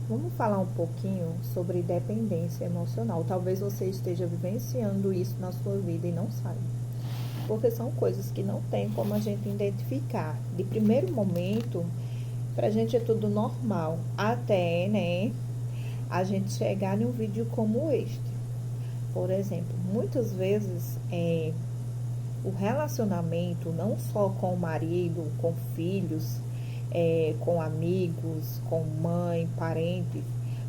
Vamos falar um pouquinho sobre dependência emocional. Talvez você esteja vivenciando isso na sua vida e não saiba. Porque são coisas que não tem como a gente identificar. De primeiro momento, pra gente é tudo normal. Até, né, a gente chegar num vídeo como este. Por exemplo, muitas vezes o relacionamento, não só com o marido, com filhos, com amigos, com mãe, parentes,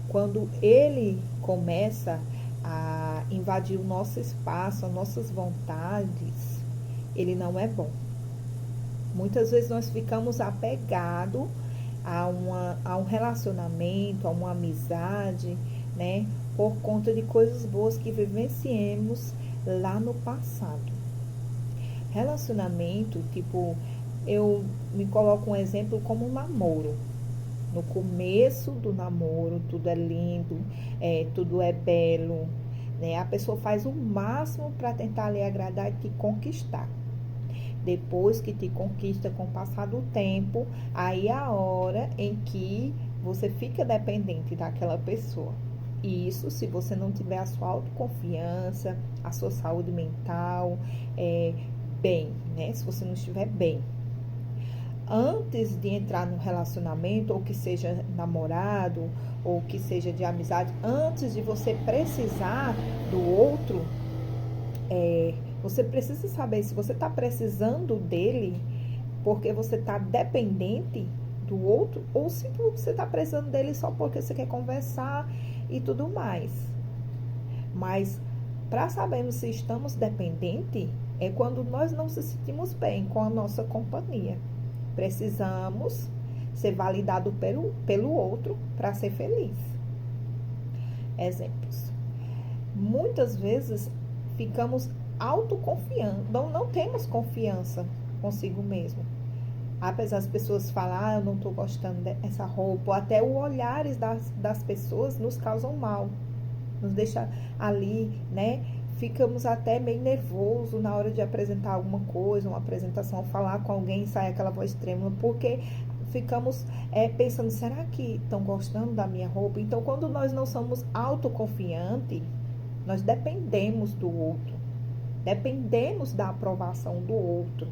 quando ele começa a invadir o nosso espaço, as nossas vontades, ele não é bom. Muitas vezes nós ficamos apegados a um relacionamento, a uma amizade, né? Por conta de coisas boas que vivenciamos lá no passado. Relacionamento, tipo, eu me coloco um exemplo como um namoro. No começo do namoro, tudo é lindo, tudo é belo, né? A pessoa faz o máximo para tentar lhe agradar e te conquistar. Depois que te conquista com o passar do tempo, aí é a hora em que você fica dependente daquela pessoa. Isso se você não tiver a sua autoconfiança, a sua saúde mental bem, né? Se você não estiver bem. Antes de entrar num relacionamento, ou que seja namorado, ou que seja de amizade, antes de você precisar do outro, você precisa saber se você está precisando dele porque você está dependente do outro, ou se você está precisando dele só porque você quer conversar e tudo mais. Mas para sabermos se estamos dependentes, é quando nós não se sentimos bem com a nossa companhia. Precisamos ser validados pelo outro para ser feliz. Exemplos. Muitas vezes ficamos autoconfiando, não temos confiança consigo mesmo. Apesar das pessoas falar, eu não estou gostando dessa roupa, ou até os olhares das pessoas nos causam mal, nos deixa ali, né? Ficamos até meio nervoso na hora de apresentar alguma coisa, uma apresentação, falar com alguém, sai aquela voz trêmula, porque ficamos pensando, será que estão gostando da minha roupa? Então, quando nós não somos autoconfiantes, nós dependemos do outro, dependemos da aprovação do outro.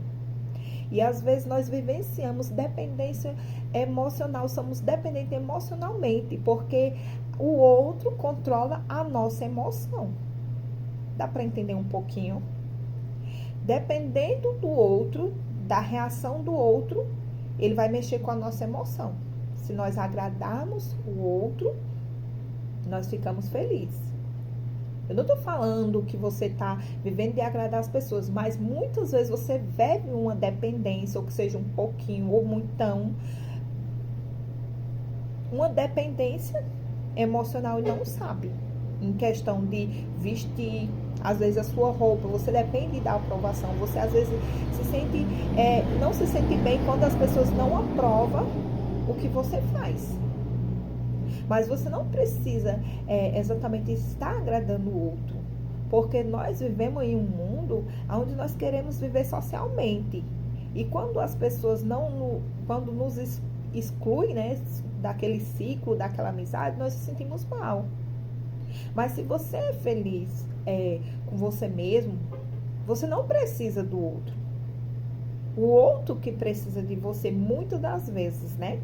E às vezes nós vivenciamos dependência emocional, somos dependentes emocionalmente, porque o outro controla a nossa emoção. Dá para entender um pouquinho? Dependendo do outro, da reação do outro, ele vai mexer com a nossa emoção. Se nós agradarmos o outro, nós ficamos felizes. Eu não estou falando que você está vivendo de agradar as pessoas, mas muitas vezes você vive uma dependência, ou que seja um pouquinho ou muitão, uma dependência emocional e não sabe. Em questão de vestir, às vezes a sua roupa, você depende da aprovação. Você às vezes não se sente bem quando as pessoas não aprovam o que você faz. Mas você não precisa exatamente estar agradando o outro. Porque nós vivemos em um mundo onde nós queremos viver socialmente. E quando as pessoas quando nos excluem, né, daquele ciclo, daquela amizade, nós nos sentimos mal. Mas se você é feliz com você mesmo, você não precisa do outro. O outro que precisa de você muitas das vezes, né?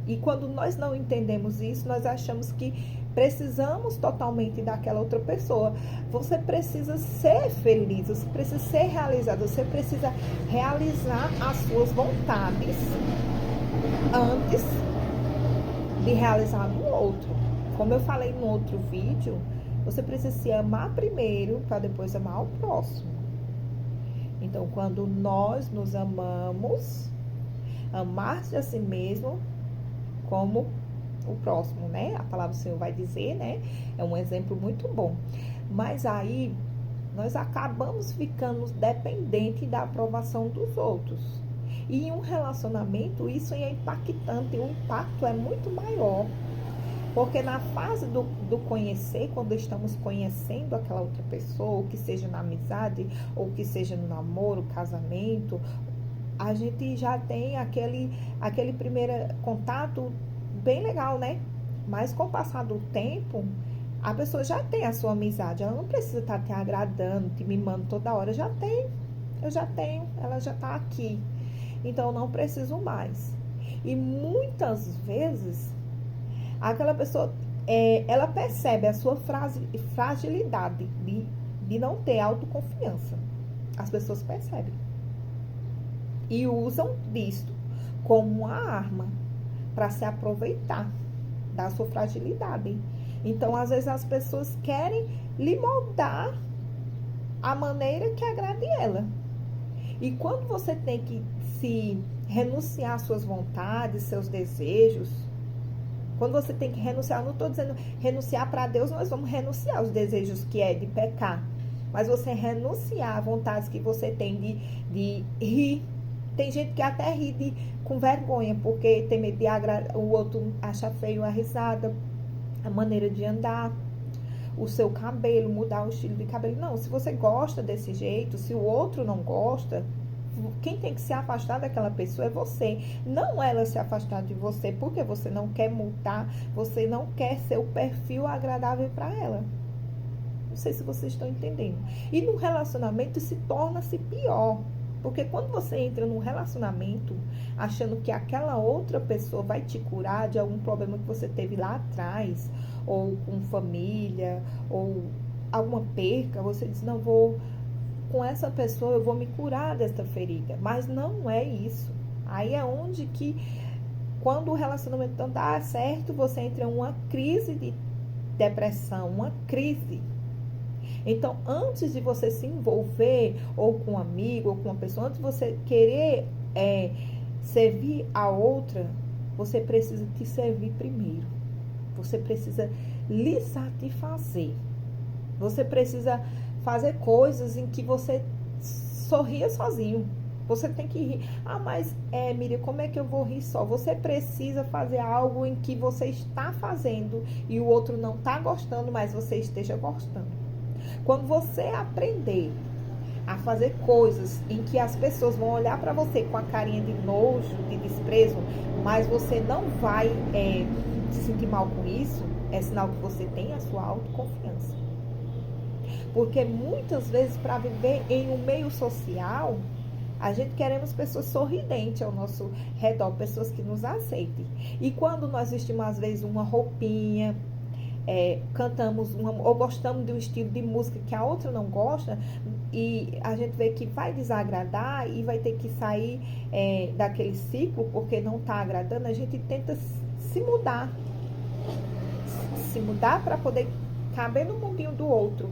E quando nós não entendemos isso, nós achamos que precisamos totalmente daquela outra pessoa. Você precisa ser feliz, você precisa ser realizado, você precisa realizar as suas vontades antes de realizar do outro. Como eu falei no outro vídeo, você precisa se amar primeiro para depois amar o próximo. Então, quando nós nos amamos, amar-se a si mesmo como o próximo, né? A palavra do Senhor vai dizer, né? É um exemplo muito bom. Mas aí, nós acabamos ficando dependentes da aprovação dos outros. E em um relacionamento, isso é impactante, o impacto é muito maior. Porque na fase do conhecer, quando estamos conhecendo aquela outra pessoa, ou que seja na amizade, ou que seja no namoro, casamento, a gente já tem aquele primeiro contato bem legal, né? Mas com o passar do tempo, a pessoa já tem a sua amizade. Ela não precisa estar te agradando, te mimando toda hora. Eu já tenho, ela já está aqui. Então eu não preciso mais. E muitas vezes, aquela pessoa, ela percebe a sua fragilidade de não ter autoconfiança. As pessoas percebem. E usam disto como uma arma para se aproveitar da sua fragilidade. Então, às vezes, as pessoas querem lhe moldar a maneira que agrade ela. E quando você tem que se renunciar às suas vontades, seus desejos, quando você tem que renunciar, não estou dizendo renunciar para Deus, nós vamos renunciar aos desejos que é de pecar. Mas você renunciar a vontades que você tem de rir. Tem gente que até ri com vergonha, porque tem medo de agradar, o outro acha feio a risada, a maneira de andar, o seu cabelo, mudar o estilo de cabelo. Não, se você gosta desse jeito, se o outro não gosta, quem tem que se afastar daquela pessoa é você. Não ela se afastar de você, porque você não quer mudar, você não quer ser o perfil agradável para ela. Não sei se vocês estão entendendo. E no relacionamento se torna-se pior. Porque quando você entra num relacionamento achando que aquela outra pessoa vai te curar de algum problema que você teve lá atrás, ou com família, ou alguma perca, você diz, não, com essa pessoa eu vou me curar dessa ferida. Mas não é isso. Aí é onde que, quando o relacionamento não dá certo, você entra em uma crise de depressão, uma crise. Então, antes de você se envolver, ou com um amigo, ou com uma pessoa, antes de você querer servir a outra, você precisa te servir primeiro. Você precisa lhe satisfazer. Você precisa fazer coisas em que você sorria sozinho. Você tem que rir. Ah, mas Miriam, como é que eu vou rir só? Você precisa fazer algo em que você está fazendo e o outro não está gostando, mas você esteja gostando. Quando você aprender a fazer coisas em que as pessoas vão olhar para você com a carinha de nojo, de desprezo, mas você não vai se sentir mal com isso, é sinal que você tem a sua autoconfiança. Porque muitas vezes, para viver em um meio social, a gente queremos pessoas sorridentes ao nosso redor, pessoas que nos aceitem. E quando nós vestimos, às vezes, uma roupinha, cantamos ou gostamos de um estilo de música que a outra não gosta, e a gente vê que vai desagradar e vai ter que sair daquele ciclo porque não está agradando, a gente tenta se mudar para poder caber no mundinho do outro.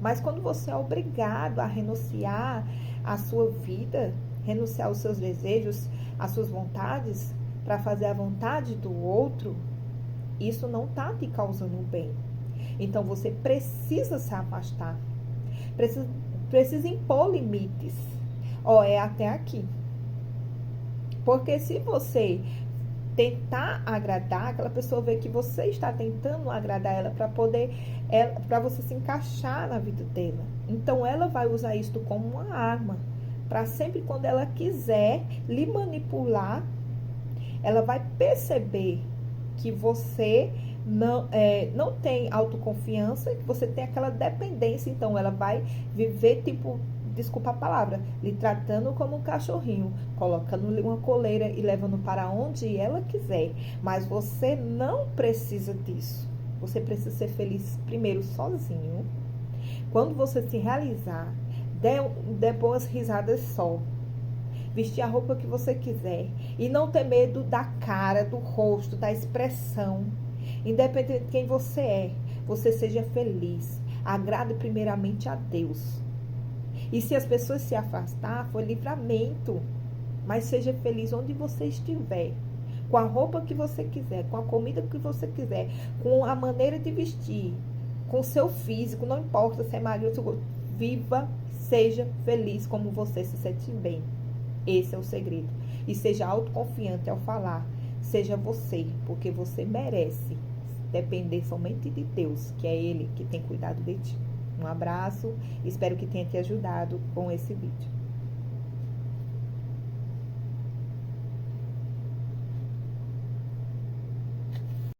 Mas quando você é obrigado a renunciar à sua vida, renunciar aos seus desejos, às suas vontades, para fazer a vontade do outro, isso não está te causando bem. Então, você precisa se afastar. Precisa impor limites. É até aqui. Porque se você tentar agradar, aquela pessoa vê que você está tentando agradar ela para você se encaixar na vida dela. Então, ela vai usar isso como uma arma. Para sempre, quando ela quiser lhe manipular, ela vai perceber que você não tem autoconfiança, que você tem aquela dependência. Então, ela vai viver, desculpa a palavra, lhe tratando como um cachorrinho, colocando-lhe uma coleira e levando para onde ela quiser. Mas você não precisa disso. Você precisa ser feliz primeiro sozinho. Quando você se realizar, dê boas risadas só. Vestir a roupa que você quiser. E não ter medo da cara, do rosto, da expressão. Independente de quem você é, você seja feliz. Agrade primeiramente a Deus. E se as pessoas se afastar, foi livramento. Mas seja feliz onde você estiver. Com a roupa que você quiser, com a comida que você quiser, com a maneira de vestir, com o seu físico, não importa se é magro ou se é gordo. Viva, seja feliz como você se sente bem. Esse é o segredo. E seja autoconfiante ao falar. Seja você, porque você merece depender somente de Deus, que é Ele que tem cuidado de ti. Um abraço, espero que tenha te ajudado com esse vídeo.